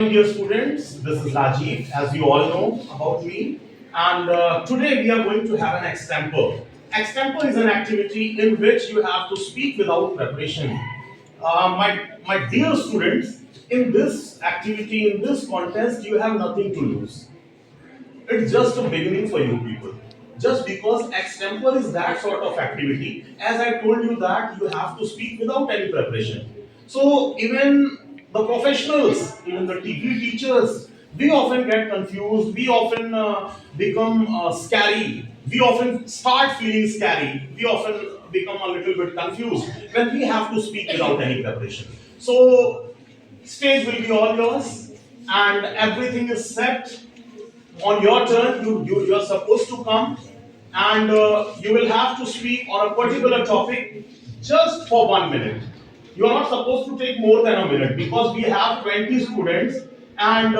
Dear students, this is Rajiv, as you all know about me, and today we are going to have an extempo. Extempo is an activity in which you have to speak without preparation. My dear students, in this activity, in this contest, you have nothing to lose. It's just a beginning for you people. Just because extempo is that sort of activity, as I told you that you have to speak without any preparation. So even the professionals, even the TV teachers, we often get confused. We often become scary. We often start feeling scary. We often become a little bit confused when we have to speak without any preparation. So stage will be all yours, and everything is set on your turn. You're supposed to come, and you will have to speak on a particular topic just for 1 minute. You are not supposed to take more than a minute because we have 20 students, and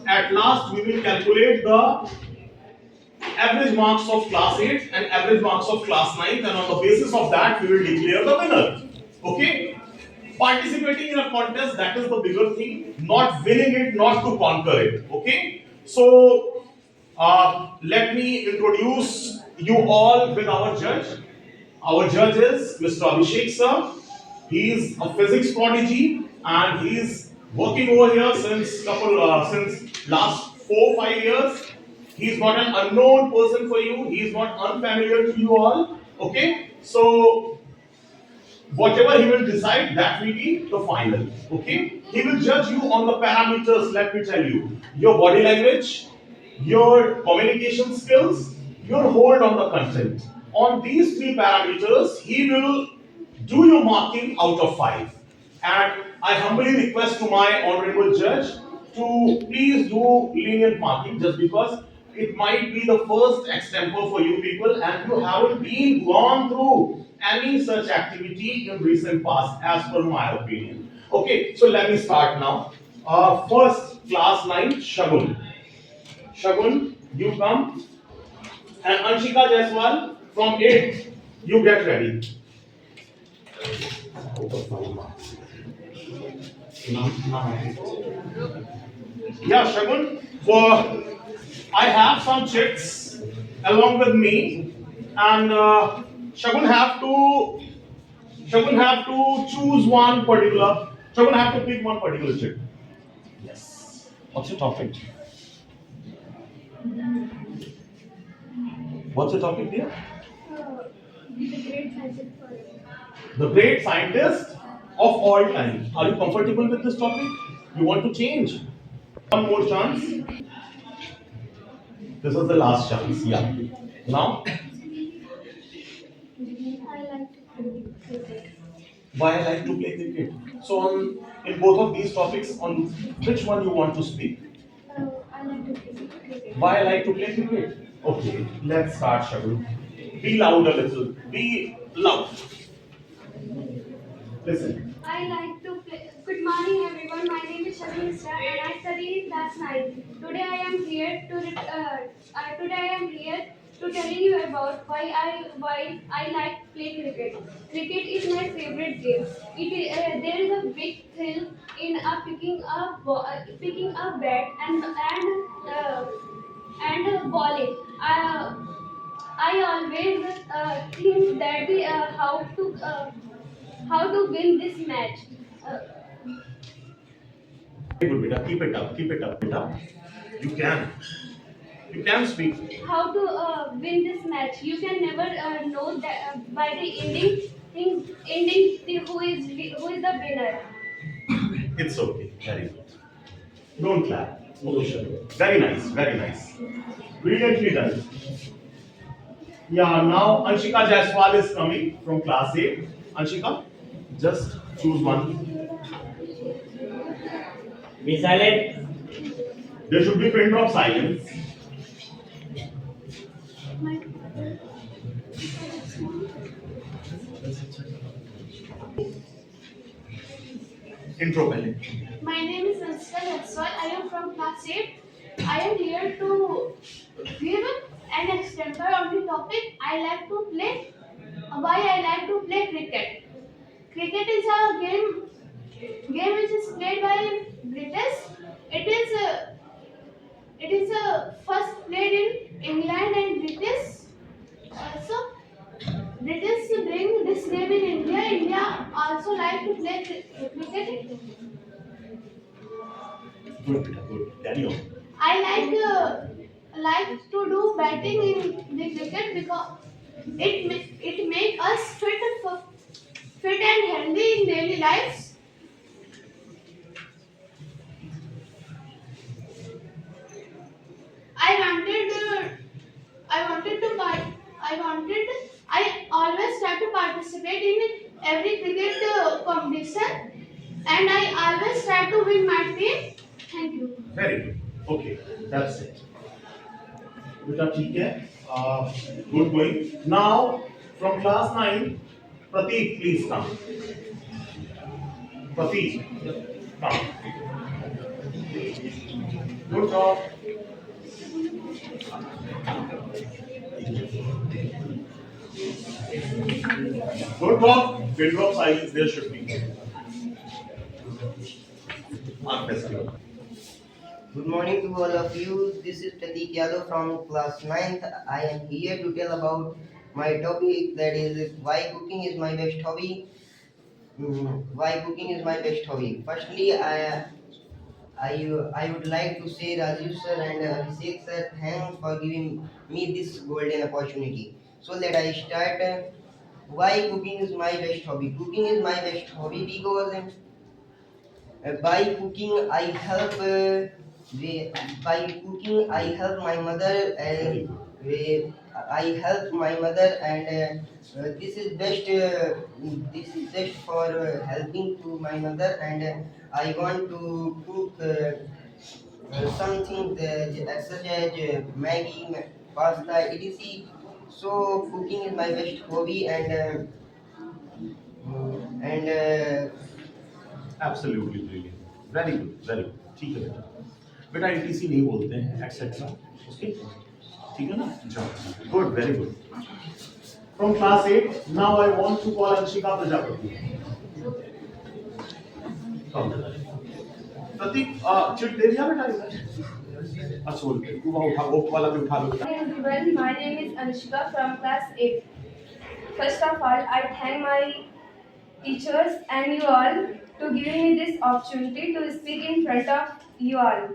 at last we will calculate the average marks of class 8 and average marks of class 9, and on the basis of that we will declare the winner. Okay, participating in a contest, that is the bigger thing, not winning it, not to conquer it. Okay, so let me introduce you all with our judge. Our judge is Mr. Abhishek sir. He is a physics prodigy, and he is working over here since last 4 5 years. He is not an unknown person for you. He is not unfamiliar to you all. Okay, so whatever he will decide, that will be the final. Okay, he will judge you on the parameters. Let me tell you, your body language, your communication skills, your hold on the content. On these three parameters, he will do your marking out of 5. And I humbly request to my honorable judge to please do lenient marking, just because it might be the first extempo for you people, and you haven't been gone through any such activity in recent past, as per my opinion. Okay, so let me start now. First, class 9, Shagun. Shagun, you come. And Anshika Jaiswal from 8, you get ready. Yeah, Shagun, for I have some chicks along with me, and Shagun have to choose one particular. Shagun have to pick one particular chick. Yes. What's your topic? What's your topic, dear? The great scientist of all time. Are you comfortable with this topic? You want to change? One more chance. This was the last chance. Yeah. Now, why I like to play cricket. So, in both of these topics, on which one you want to speak? I like to play cricket. Why I like to play cricket? Okay, let's start, Shagun. Be loud a little. Be loud. Listen. I like to play. Good morning, everyone. My name is Shabir Isra and I study in class 9. Today I am here to telling you about why I like play cricket. Cricket is my favorite game. There is a big thrill in picking a bat and balling. I always think that how to win this match. Uh, Very good, beta. Keep it up. Keep it up, beta. You can. You can speak. how to win this match? You can never know that by the who is the winner. It's okay. Very good. Don't clap. Motion. Very nice. Very nice. Brilliantly done. Yeah, now Anshika Jaiswal is coming from class 8. Anshika, just choose one. Be silent. There should be pin drop silence. Intro पहले. My name is Anshika Jaiswal. I am from class 8. I am here to give an example on the topic I like to play. Why I like to play cricket. Cricket is a game which is played by British. It is first played in England and British. Also, British bring this game in India. India also like to play cricket. Good, beta, good. Carry on. I like to do batting in the cricket because it make us fit and healthy in daily lives. I wanted I wanted to part I wanted I always try to participate in every cricket competition, and I always try to win my team. Thank you. Very good. Okay, that's it. बेटा ठीक है. Good going. Now from class 9, Prateek, please come. Prateek, come. Good job. Good job. Pin drop silence there should be. Good morning to all of you. This is Prateek Yadav from class 9th. I am here to tell about my topic, that is why cooking is my best hobby. Why cooking is my best hobby. Firstly, I would like to say Rajiv sir and Abhishek sir, thanks for giving me this golden opportunity. So let I start. Why cooking is my best hobby? Cooking is my best hobby because by cooking I help by cooking I help my mother, and I help my mother, and this is best for helping to my mother, and I want to cook something such as Maggie, pasta, etc. So cooking is my best hobby, and Absolutely brilliant. Very good, very good. ठीक है बेटा. बेटा ETC नहीं बोलते हैं, etc. Okay? ठीक है ना? जाओ. Good, very good. From class 8, now I want to call Anshika Prajapati. Come. Prateek, chit दे दिया बेटा इधर. अच्छा बोल. तू वहाँ उठा, वो वाला भी उठा लो बेटा. Hi everyone, my name is Anshika from class 8. First of all, I thank my teachers and you all to giving me this opportunity to speak in front of you all.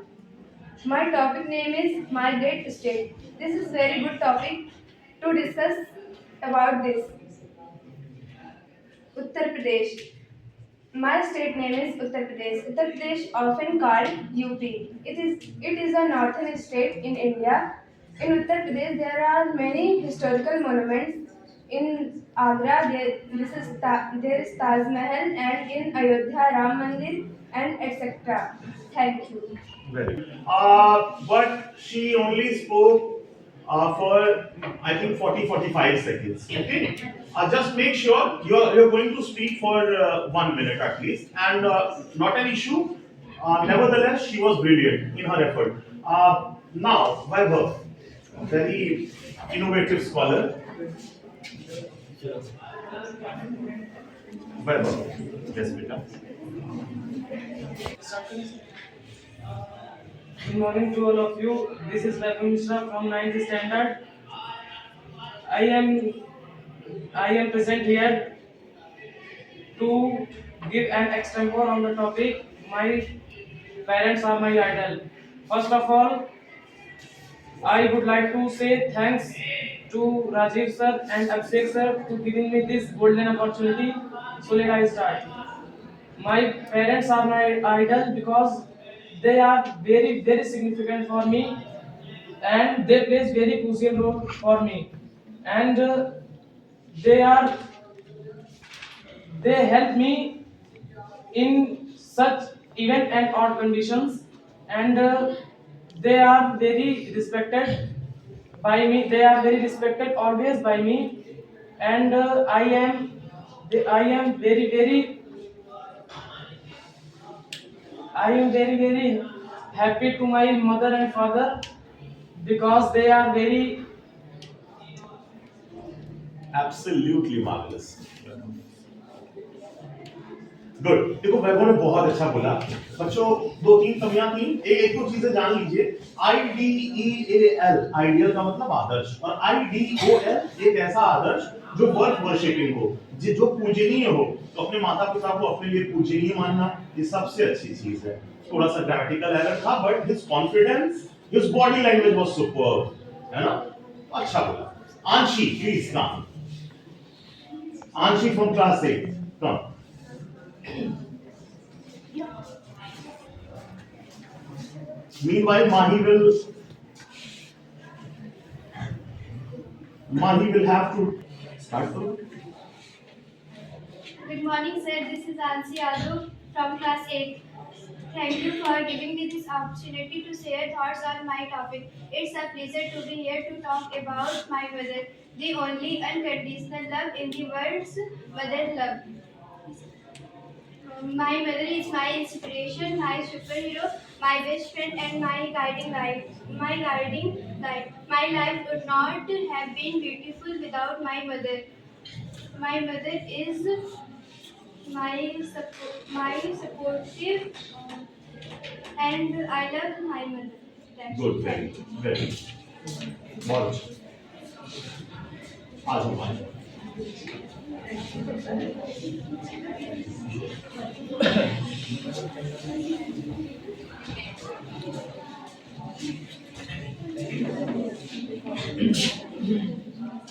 My topic name is My Great State. This is very good topic to discuss about this. Uttar Pradesh. My state name is Uttar Pradesh. Uttar Pradesh, often called UP. It is a northern state in India. In Uttar Pradesh, there are many historical monuments. In Agra, there is Taj Mahal, and in Ayodhya, Ram Mandir, and etc. Thank you. Very good. But she only spoke for I think 40-45 seconds. Okay. Just make sure you're going to speak for 1 minute at least, and not an issue. Nevertheless, she was brilliant in her effort. Now, Vaibhav, very innovative scholar. Vaibhav, yes, beta. Good morning to all of you. This is Vaibhav Mishra from 9th standard. I am present here to give an example on the topic. My parents are my idol. First of all, I would like to say thanks to Rajiv sir and Abhishek sir to giving me this golden opportunity. So let I start. My parents are my idol because they are very significant for me, and they plays very crucial role for me, and they are they help me in such even and odd conditions, and they are very respected by me. They are very respected always by me, and I am very happy to my mother and father because they are very. Absolutely marvelous. Good. देखो वैभव ने बहुत अच्छा बोला। बच्चों दो तीन कमियां थी, एक दो चीजें जान लीजिए। IDEAL, आइडियल का मतलब आदर्श, और IDOL एक ऐसा आदर्श जो वर्थ वर्शिपिंग हो, जो पूजनीय हो। तो अपने माता पिता को अपने लिए पूजनीय मानना ये सबसे अच्छी चीज है। थोड़ा सा ग्रामेटिकल एरर था, but his confidence, his body language was superb, है ना? अच्छा बोला। आंशी please come. Anshi from class 8, come. Meanwhile, Mahi will have to start from. Good morning, sir. This is Ansi Yadav from class 8. Thank you for giving me this opportunity to share thoughts on my topic. It's a pleasure to be here to talk about my mother, the only unconditional love in the world's mother love. My mother is my inspiration, my superhero, my best friend, and my guiding light. My guiding light. My life would not have been beautiful without my mother. My mother is my supportive, and I love my mother. That's Good, it. very good, very good. बहुत अच्छा। आ जाओ भाई।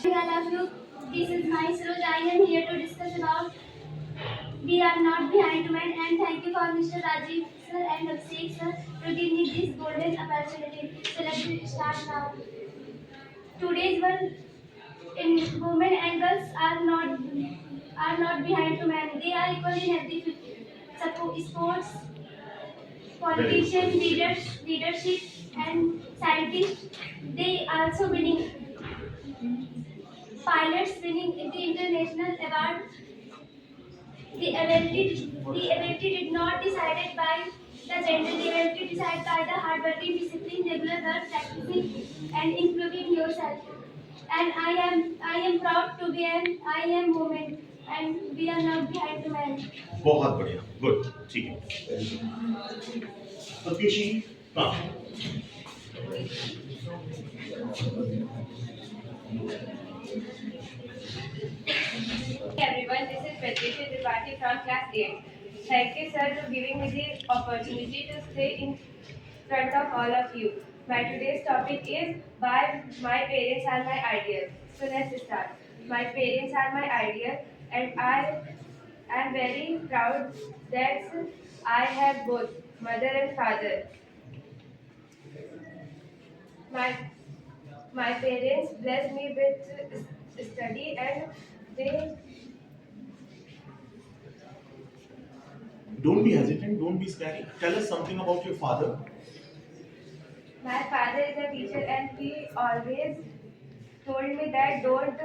I love you. This is my Suraj. I am here to discuss about we are not behind men, and thank you for Mr. Rajiv sir and Abhishek sir to give me this golden opportunity. So let's start now. Today's world in women and girls are not behind to men. They are equally healthy. Support sports, politicians, leadership, and scientists. They also winning pilots, winning the international award. The ability did not decided by the gender. The ability decided by the hard working, discipline, regular work, practicing, and improving yourself. And I am proud to be an I am woman, and we are not behind the man. बहुत बढ़िया, good, ठीक है। Pratyushi, come. Everyone, this is Pratyusha Tripathi from class 8. Thank you, sir, for giving me the opportunity to stay in front of all of you. My today's topic is why my parents are my ideal. So let's start. My parents are my ideal, and I am very proud that I have both mother and father. My my parents blessed me with study, and they Don't be hesitant, don't be scary. Tell us something about your father. My father is a teacher, and he always told me that don't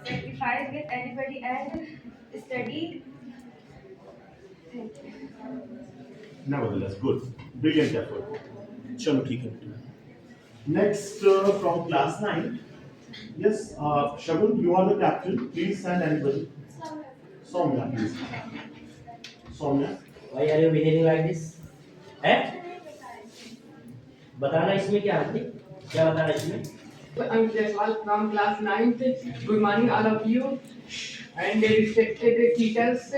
sacrifice with anybody and study. Nevertheless, good, brilliant effort. चलो ठीक है। Next from class 9. Yes, Shagun, you are the captain. Please send anybody. Soumya, please. Soumya. Why are you behaving like this? है? बताना इसमें क्या है? क्या बताना इसमें? I'm Jaiswal from class 9th. Good morning, all of you, and respected teachers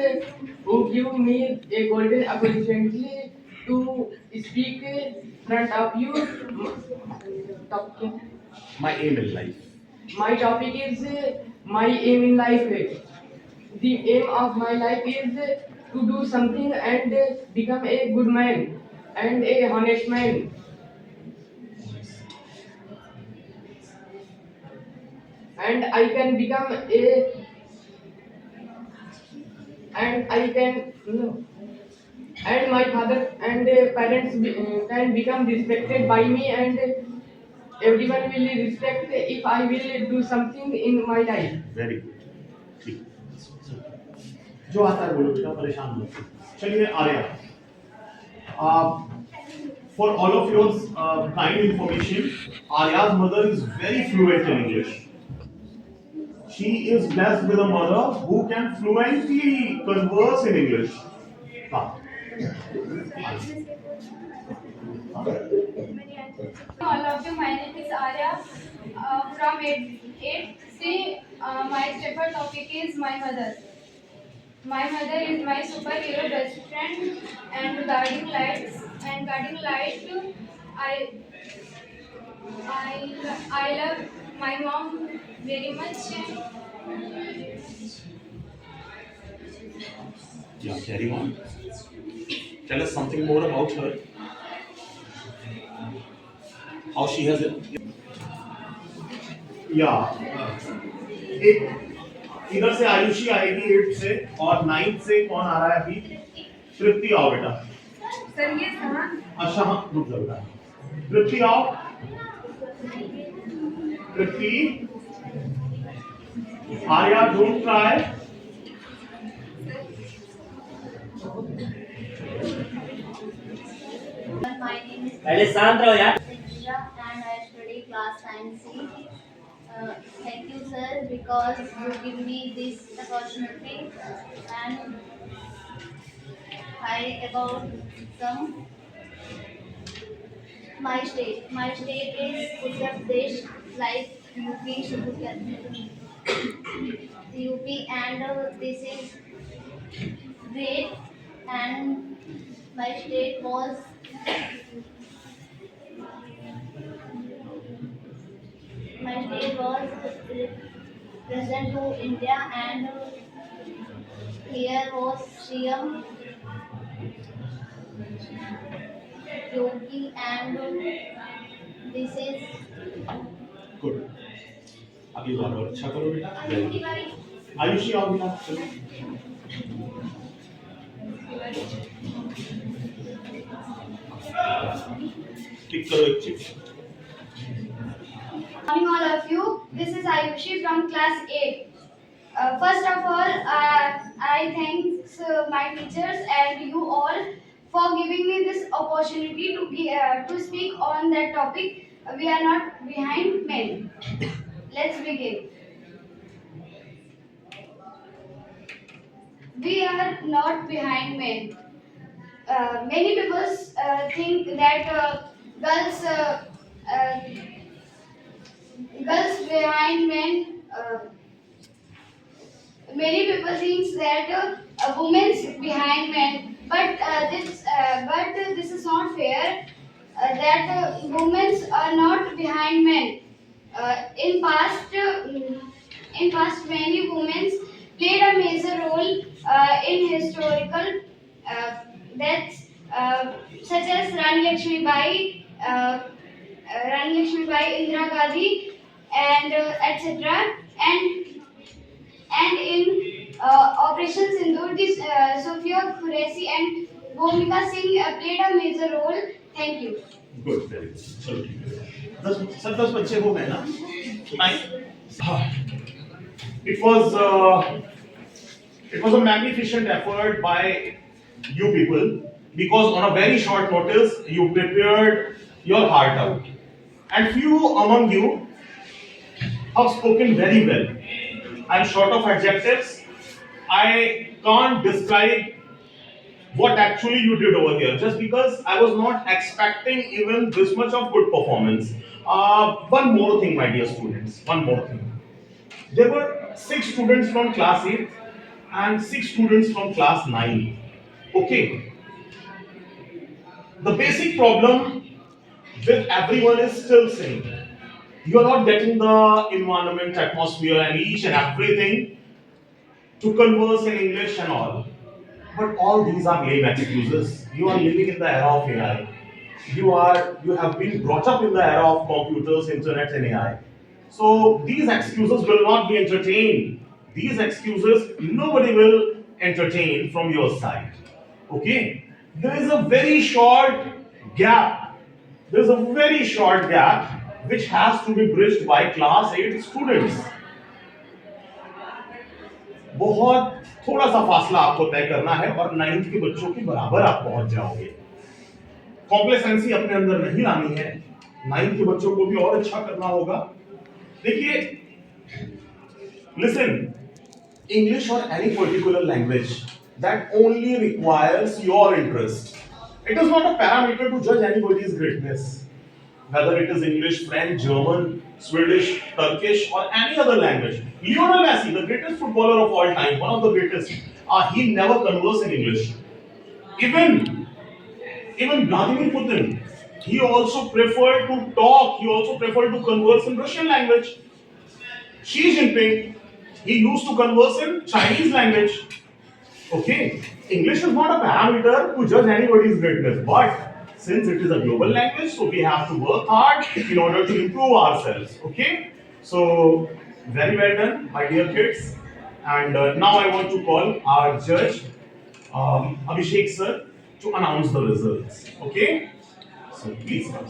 who give me a golden opportunity to speak in front of you. Topic. My aim in life. My topic is my aim in life. The aim of my life is to do something and become a good man and a honest man. And I can become a and I can no, and my father and parents can become respected by me, and everyone will respect if I will do something in my life. Very good. ठीक। जो आता है बोलो बेटा, परेशान मत। चलिए Arya. For all of your kind information, Arya's mother is very fluent in English. She is blessed with a mother who can fluently converse in English. हाँ All of you, my name is Arya from 8C. My paper topic is my mother. My mother is my superhero best friend and guiding lights. And guiding light, I I love my mom very much. Yeah, carry on. Tell us something more about her. How she has it. Yeah. एक इधर से आयुषी आएगी 8 से और 9 से कौन आ रहा है अभी? तृप्ति आओ बेटा। सर ये स्थान अच्छा हाँ रुक जाओ बेटा। तृप्ति आओ। Tripti. Arya don't try. My name is पहले शांत रहो यार। Indra and I study class 9C. Thank you, sir, because you give me this opportunity and I about some my state. My state is Uttar Pradesh, like UP, UP, and this is great. And my state was present to India, and here was CM Yogi, and this is good. अभी और अच्छा करो बेटा। आयुषी आओ बेटा चलो। टिक करो एक chip. Morning all of you. This is Ayushi from class 8. First of all, I thank my teachers and you all for giving me this opportunity to speak on that topic. We are not behind men. Let's begin. We are not behind men. Many people think that girls behind men. Many people think that women's behind men, but this is not fair. That women are not behind men. In past, many women played a major role in historical deaths, such as Rani Lakshmi Bai, Indira Gandhi, and etc. And in Operation Sindoor, this Sophia Qureshi and Bhumika Singh played a major role. Thank you. Good very good चलो ठीक है 10 बच्चे हो गए ना it was a magnificent effort by you people because on a very short notice you prepared your heart out and few among you have spoken very well. I'm short of adjectives. I can't describe what actually you did over here just because I was not expecting even this much of good performance. One more thing, my dear students, one more thing. There were 6 students from class 8 and 6 students from class 9. Okay. The basic problem with everyone is still same. You are not getting the environment, atmosphere and each and everything to converse in English and all. But all these are lame excuses. You are living in the era of AI. You have been brought up in the era of computers, internet, and AI. So these excuses will not be entertained. These excuses nobody will entertain from your side. Okay? There is a very short gap. There is a very short gap which has to be bridged by class 8 students. बहुत थोड़ा सा फासला आपको तय करना है और 9th के बच्चों के बराबर आप पहुंच जाओगे। कॉम्प्लेसेंसी अपने अंदर नहीं लानी है, 9th के बच्चों को भी और अच्छा करना होगा। देखिए, लिसन, इंग्लिश और any particular language that only requires your interest. It is not a parameter to judge anybody's greatness, whether it is English, French, German, Swedish, Turkish, or any other language. Lionel Messi, the greatest footballer of all time, one of the greatest, he never conversed in English. Even Vladimir Putin, he also preferred to talk. He also preferred to converse in Russian language. Xi Jinping, he used to converse in Chinese language. Okay, English is not a parameter to judge anybody's greatness, but since it is a global language, so we have to work hard in order to improve ourselves. Okay, so very well done, my dear kids. And now I want to call our judge, Abhishek sir, to announce the results. Okay, so please come.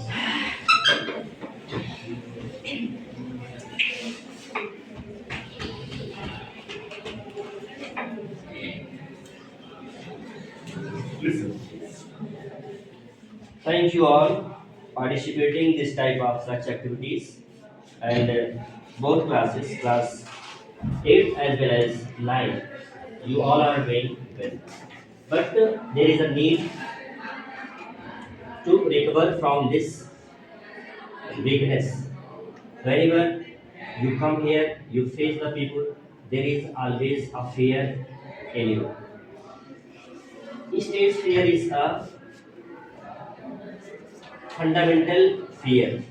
Listen. Thank you all participating this type of such activities, and both classes, class 8 as well as 9, you all are doing well. But there is a need to recover from this weakness. Whenever you come here, you face the people, there is always a fear in you. Stage fear is a fundamental fear.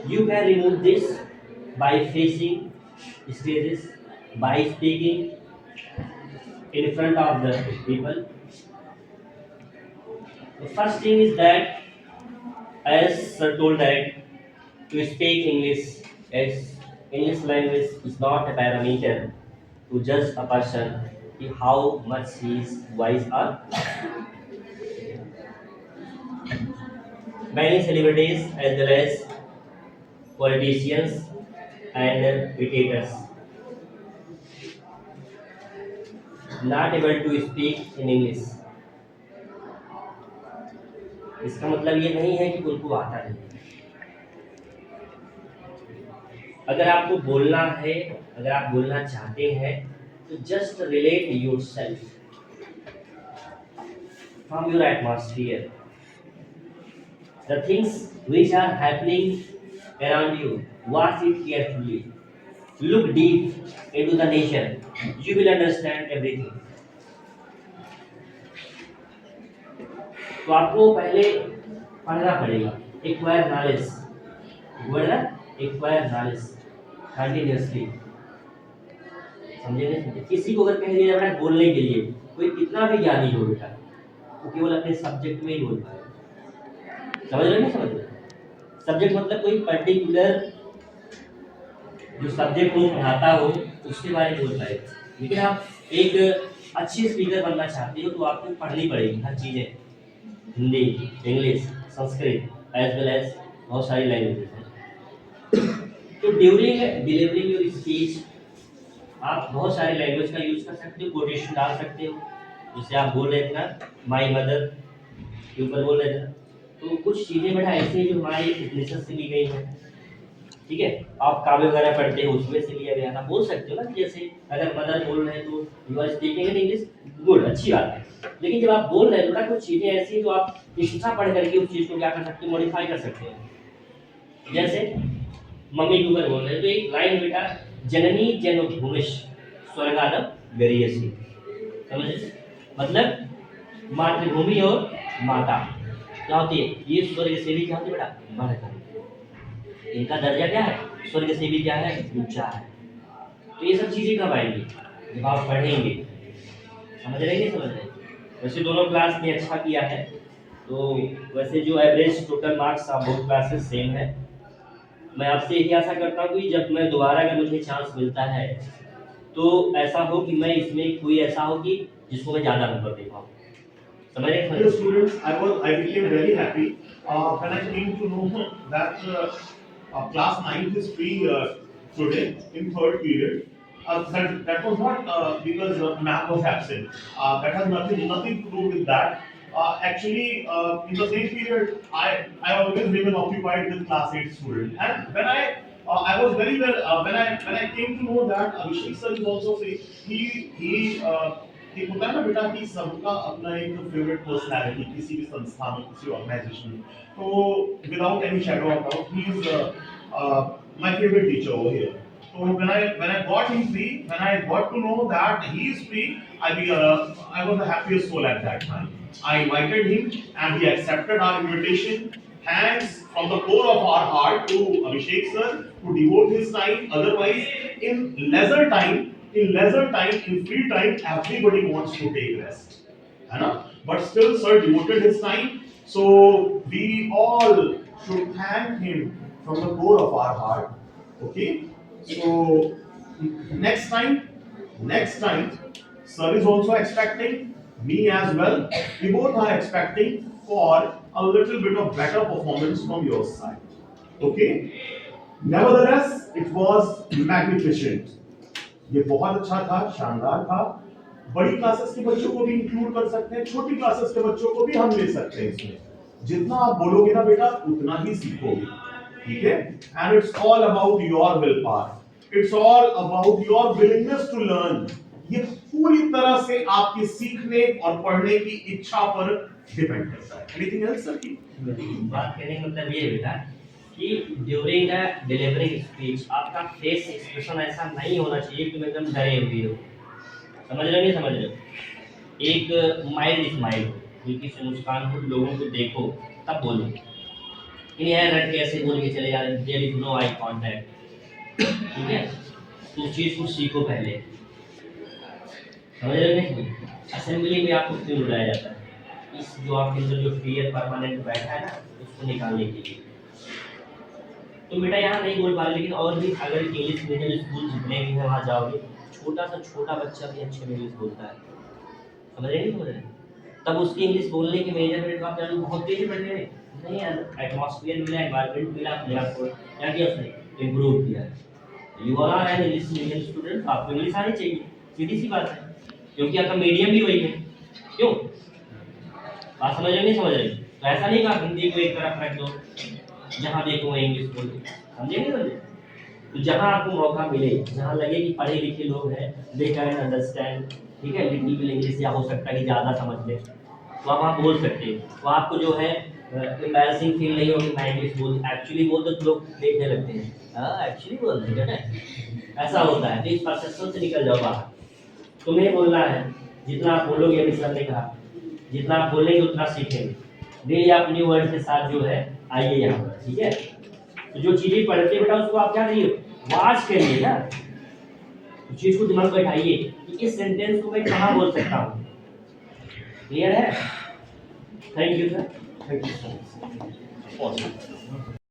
You can remove this by facing stages, by speaking in front of the people. The first thing is that, as sir told that to speak English, as English language is not a parameter to judge a person how much his wise are. Many celebrities as well as politicians and dictators not able to speak in English. इसका मतलब ये नहीं है कि उनको आता नहीं। अगर आपको बोलना है, अगर आप बोलना चाहते हैं, तो just relate yourself from your atmosphere, the things which are happening around you. Watch it carefully. Look deep into the nature. You will understand everything. तो आपको पहले पढ़ना पड़ेगा, acquire knowledge, acquire knowledge continuously. समझे नहीं? किसी को अगर कह दिया जाए बोलने के लिए, कोई कितना भी ज्ञानी हो बेटा, वो केवल अपने सब्जेक्ट में ही बोल पाए। समझ रहे नहीं? समझ रहे? सब्जेक्ट मतलब कोई पर्टिकुलर जो सब्जेक्ट को पढ़ाता हो उसके बारे में बोल पाए। लेकिन आप एक अच्छी स्पीकर बनना चाहते हो तो आपको पढ़नी पड़ेगी हर चीज़ें, Hindi, English, Sanskrit as well as बहुत सारी लैंग्वेजेस हैं। तो ड्यूरिंग डिलीवरिंग योर स्पीच आप बहुत सारी लैंग्वेज का यूज़ कर सकते हो, कोटेशन डाल सकते हो। जैसे आप बोल रहे थे ना, माई मदर के ऊपर बोल रहे थे ना, तो कुछ चीज़ें बेटा ऐसी जो हमारी लिटरेचर से ली गई है। ठीक है, आप काव्य वगैरह पढ़ते हो उसमें से लिया गया ना, बोल सकते हो ना। जैसे अगर मदर बोल रहे हैं तो you are speaking in English, good, अच्छी बात है। लेकिन जब आप बोल रहे हो ना, कुछ चीज़ें ऐसी जो आप एक्स्ट्रा पढ़ करके उस चीज़ को क्या कर सकते हो, मॉडिफाई कर सकते हो। जैसे मम्मी के ऊपर बोल रहे हैं तो एक लाइन बेटा, जननी जन्मभूमिश स्वर्गादप गरीयसी, समझे? मतलब मातृभूमि और माता क्या होती है, ये स्वर्ग से भी क्या होती है बेटा, बढ़ कर। इनका दर्जा क्या है, स्वर्ग से भी क्या है, ऊंचा है। तो ये सब चीज़ें कब आएंगी, जब आप पढ़ेंगे। समझ रहे नहीं समझ रहे? वैसे दोनों क्लास ने अच्छा किया है, तो वैसे जो एवरेज टोटल मार्क्स आप बोथ क्लासेस सेम है। मैं आपसे यही आशा करता हूँ कि जब मैं दोबारा अगर मुझे चांस मिलता है तो ऐसा हो कि मैं इसमें कोई ऐसा हो कि जिसको मैं ज़्यादा नंबर दे पाऊँ। समझ रहे? Dear students, I became very happy when I came to know that class 9th is free today in third period. That was not because math was absent. That has nothing to do with that. Actually, in the same period, I always remain occupied with class 8 students. And when I I was very well when I came to know that Abhishek sir is also free. एक होता है ना बेटा कि सबका अपना एक favourite personality किसी भी संस्था में किसी ऑर्गेनाइजेशन में, तो without any shadow of doubt he is my favourite teacher over here. So when I got him free, when I got to know that he is free, I was the happiest soul at that time. I invited him and he accepted our invitation. Thanks from the core of our heart to Abhishek sir to devote his time. Otherwise, in leisure time, in free time, everybody wants to take rest, है ना? But still, sir devoted his time. So we all should thank him from the core of our heart. Okay? So next time, sir is also expecting, me as well. We both are expecting for a little bit of better performance from your side. Okay? Nevertheless, it was magnificent. ये बहुत अच्छा था, शानदार था. बड़ी classes के बच्चों को भी इंक्लूड कर सकते हैं, छोटी क्लासेस के बच्चों को भी हम ले सकते हैं इसमें. जितना आप बोलोगे ना बेटा उतना ही सीखोगे. ठीक है? And it's all about your willpower. It's all about your willingness to learn. ये पूरी तरह से आपके सीखने और पढ़ने की इच्छा पर डिपेंड करता है. Anything else sir? बात करने का मतलब ये है बेटा कि ड्यूरिंग द डिलीवरिंग स्पीच आपका फेस एक्सप्रेशन ऐसा नहीं होना चाहिए कि तुम एकदम डरे हुए हो. समझ रहे हो नहीं समझ रहे हो? एक माइल्ड स्माइल हो, हल्की सी मुस्कान हो, लोगों को देखो तब बोलो. इन यार रट के ऐसे बोल के चले यार, there is no eye contact. ठीक है? तो उस चीज़ को सीखो पहले. समझ रहे हो नहीं? असेंबली में आपको क्यों बुलाया जाता है? इस जो आपके अंदर जो फियर परमानेंट बैठा है ना, उसको निकालने के लिए. तो बेटा यहाँ नहीं बोल पा रहे, लेकिन और भी अगर इंग्लिश मीडियम स्कूल जितने भी हैं वहाँ जाओगे, छोटा सा छोटा बच्चा भी अच्छे में इंग्लिश बोलता है. समझ रहे नहीं समझ रहे? तब उसकी इंग्लिश बोलने के मेजरमेंट आप जानते बहुत तेजी बढ़ रहे नहीं यार. एटमॉस्फेयर मिला, एनवायरमेंट मिला, अपने आप को क्या किया उसने इम्प्रूव किया. You are an English medium student, आपको इंग्लिश आनी चाहिए, सीधी सी बात है, क्योंकि आपका मीडियम भी वही है. क्यों? बात समझ रहे नहीं समझ रहे? तो ऐसा नहीं कहा हिंदी को एक तरफ रख दो, जहाँ देखो वही इंग्लिश बोलो. समझे नहीं समझे? तो जहाँ आपको मौका मिले, जहाँ लगे कि पढ़े लिखे लोग हैं, दे कैन अंडरस्टैंड, ठीक है, लिटिल इंग्लिश या हो सकता है कि ज़्यादा समझ ले, तो आप वहाँ बोल सकते हैं. तो आपको जो है एम्बैरसिंग फील नहीं होगी. मैं इंग्लिश बोल एक्चुअली बोल तो लोग देखने लगते हैं, हाँ एक्चुअली बोल रहे हैं, ऐसा होता है. तो इस परसेप्शन से निकल जाओ बाहर. तुम्हें बोलना है, जितना आप बोलोगे, अभी सर ने कहा जितना आप बोलेंगे उतना सीखेंगे. डेली आप न्यू वर्ड के साथ जो है आइए यहाँ पर. ठीक है? तो जो चीज़ें पढ़ते बेटा उसको आप क्या करिए, वाच करिए ना. उस चीज़ को दिमाग में बैठाइए कि इस सेंटेंस को मैं कहाँ बोल सकता हूँ. क्लियर है? Thank you sir. Thank you so much. Awesome.